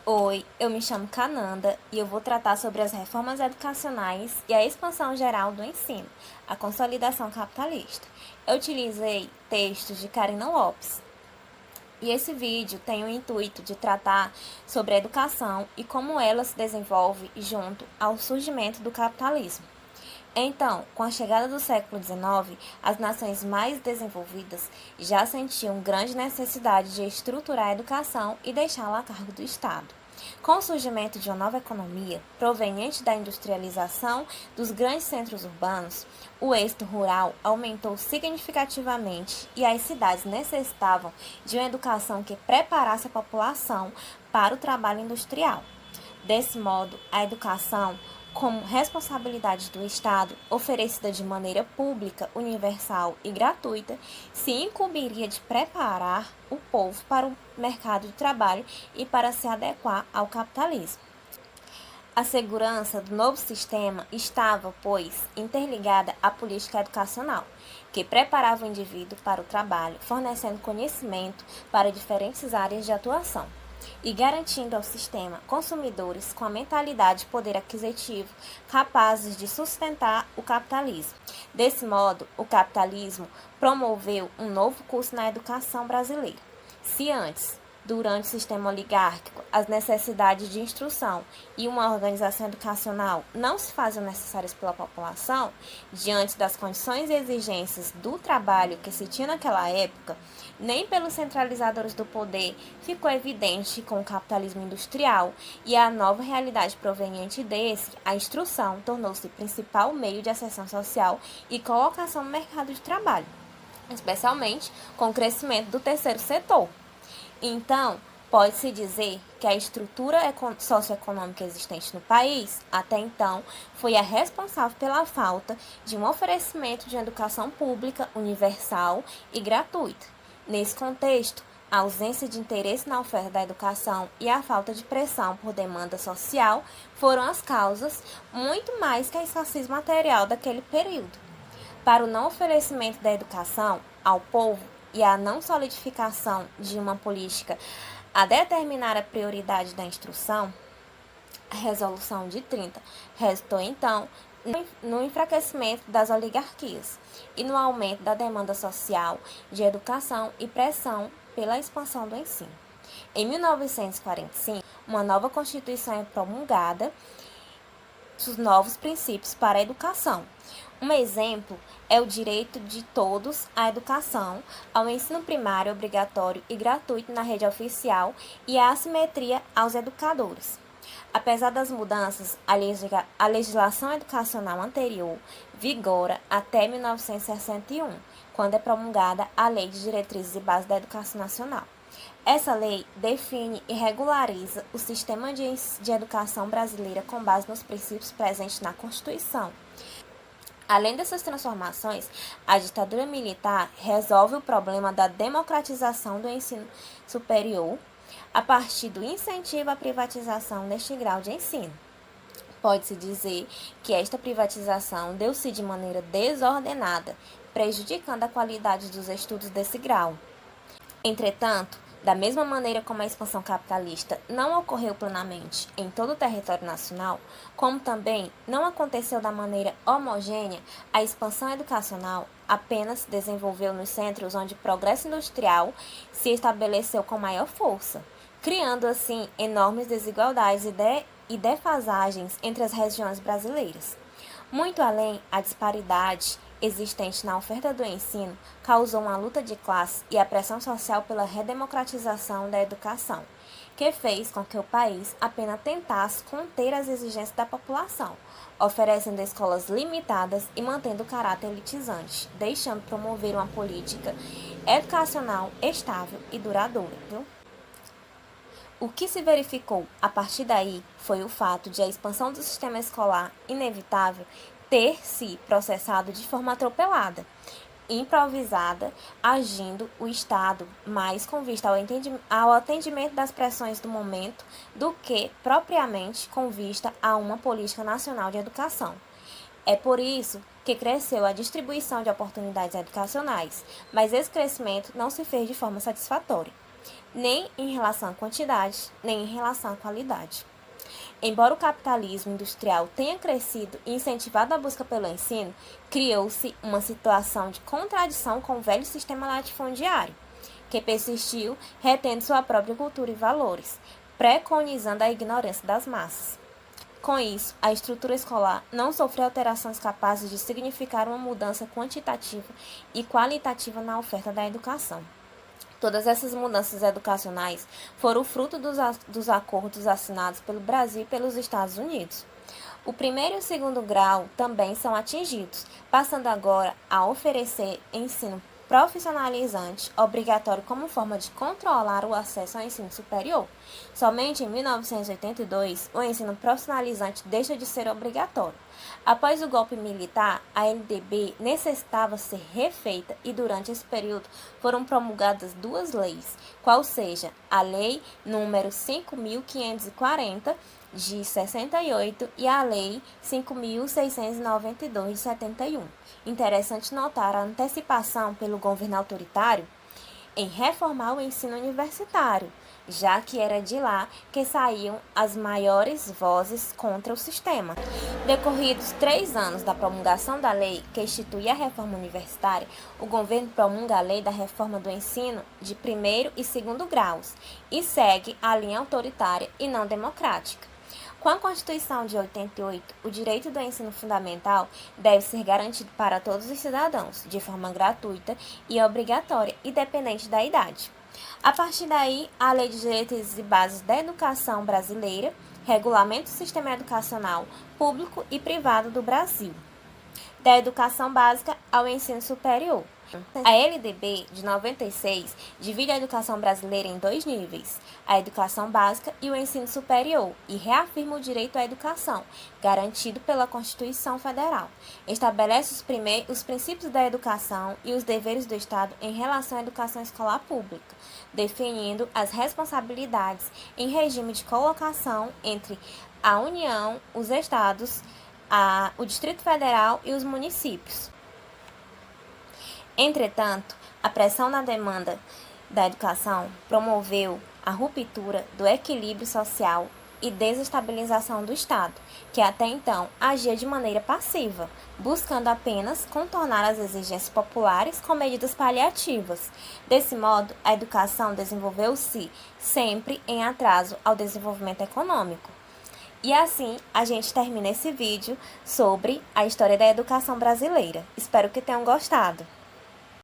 Oi, eu me chamo Cananda e eu vou tratar sobre as reformas educacionais e a expansão geral do ensino, a consolidação capitalista. Eu utilizei textos de Karina Lopes. E esse vídeo tem o intuito de tratar sobre a educação e como ela se desenvolve junto ao surgimento do capitalismo. Então, com a chegada do século XIX, as nações mais desenvolvidas já sentiam grande necessidade de estruturar a educação e deixá-la a cargo do Estado. Com o surgimento de uma nova economia, proveniente da industrialização dos grandes centros urbanos, o êxito rural aumentou significativamente e as cidades necessitavam de uma educação que preparasse a população para o trabalho industrial. Desse modo, a educação, como responsabilidade do Estado, oferecida de maneira pública, universal e gratuita, se incumbiria de preparar o povo para o mercado de trabalho e para se adequar ao capitalismo. A segurança do novo sistema estava, pois, interligada à política educacional, que preparava o indivíduo para o trabalho, fornecendo conhecimento para diferentes áreas de atuação e garantindo ao sistema consumidores com a mentalidade e poder aquisitivo capazes de sustentar o capitalismo. Desse modo, o capitalismo promoveu um novo curso na educação brasileira. Se antes, durante o sistema oligárquico, as necessidades de instrução e uma organização educacional não se faziam necessárias pela população, diante das condições e exigências do trabalho que se tinha naquela época, nem pelos centralizadores do poder ficou evidente com o capitalismo industrial e a nova realidade proveniente desse, a instrução tornou-se o principal meio de ascensão social e colocação no mercado de trabalho, especialmente com o crescimento do terceiro setor. Então, pode-se dizer que a estrutura socioeconômica existente no país, até então, foi a responsável pela falta de um oferecimento de educação pública, universal e gratuita. Nesse contexto, a ausência de interesse na oferta da educação e a falta de pressão por demanda social foram as causas, muito mais que a escassez material daquele período. Para o não oferecimento da educação ao povo e a não solidificação de uma política a determinar a prioridade da instrução, a Resolução de 30 resultou, então, no enfraquecimento das oligarquias e no aumento da demanda social de educação e pressão pela expansão do ensino. Em 1945, uma nova Constituição é promulgada, os novos princípios para a educação. Um exemplo é o direito de todos à educação, ao ensino primário obrigatório e gratuito na rede oficial e à assimetria aos educadores. Apesar das mudanças, a legislação educacional anterior vigora até 1961, quando é promulgada a Lei de Diretrizes e Bases da Educação Nacional. Essa lei define e regulariza o sistema de educação brasileira com base nos princípios presentes na Constituição. Além dessas transformações, a ditadura militar resolve o problema da democratização do ensino superior a partir do incentivo à privatização deste grau de ensino. Pode-se dizer que esta privatização deu-se de maneira desordenada, prejudicando a qualidade dos estudos desse grau. Entretanto, da mesma maneira como a expansão capitalista não ocorreu plenamente em todo o território nacional, como também não aconteceu da maneira homogênea, a expansão educacional apenas se desenvolveu nos centros onde o progresso industrial se estabeleceu com maior força, criando assim enormes desigualdades e defasagens entre as regiões brasileiras. Muito além, a disparidade existente na oferta do ensino causou uma luta de classe e a pressão social pela redemocratização da educação, que fez com que o país apenas tentasse conter as exigências da população, oferecendo escolas limitadas e mantendo o caráter elitizante, deixando promover uma política educacional estável e duradoura. O que se verificou a partir daí foi o fato de a expansão do sistema escolar inevitável ter se processado de forma atropelada, improvisada, agindo o Estado mais com vista ao atendimento das pressões do momento do que propriamente com vista a uma política nacional de educação. É por isso que cresceu a distribuição de oportunidades educacionais, mas esse crescimento não se fez de forma satisfatória. nem em relação à quantidade, nem em relação à qualidade. Embora o capitalismo industrial tenha crescido e incentivado a busca pelo ensino, criou-se uma situação de contradição com o velho sistema latifundiário, que persistiu retendo sua própria cultura e valores, preconizando a ignorância das massas. Com isso, a estrutura escolar não sofreu alterações capazes de significar uma mudança quantitativa e qualitativa na oferta da educação. Todas essas mudanças educacionais foram fruto dos acordos assinados pelo Brasil e pelos Estados Unidos. O primeiro e o segundo grau também são atingidos, passando agora a oferecer ensino profissionalizante obrigatório como forma de controlar o acesso ao ensino superior. Somente em 1982, o ensino profissionalizante deixa de ser obrigatório. Após o golpe militar, a LDB necessitava ser refeita e durante esse período foram promulgadas duas leis, qual seja a Lei número 5.540 de 68 e a Lei 5.692 de 71. Interessante notar a antecipação pelo governo autoritário em reformar o ensino universitário, já que era de lá que saíam as maiores vozes contra o sistema. Decorridos 3 anos da promulgação da lei que institui a reforma universitária, o governo promulga a lei da reforma do ensino de primeiro e segundo graus e segue a linha autoritária e não democrática. Com a Constituição de 88, o direito do ensino fundamental deve ser garantido para todos os cidadãos, de forma gratuita e obrigatória, independente da idade. A partir daí, a Lei de Diretrizes e Bases da Educação Brasileira regulamenta o sistema educacional público e privado do Brasil, da educação básica ao ensino superior. A LDB de 96 divide a educação brasileira em 2 níveis, a educação básica e o ensino superior, e reafirma o direito à educação, garantido pela Constituição Federal. Estabelece os princípios da educação e os deveres do Estado em relação à educação escolar pública, definindo as responsabilidades em regime de colocação entre a União, os Estados, o Distrito Federal e os municípios. Entretanto, a pressão na demanda da educação promoveu a ruptura do equilíbrio social e desestabilização do Estado, que até então agia de maneira passiva, buscando apenas contornar as exigências populares com medidas paliativas. Desse modo, a educação desenvolveu-se sempre em atraso ao desenvolvimento econômico. E assim, a gente termina esse vídeo sobre a história da educação brasileira. Espero que tenham gostado.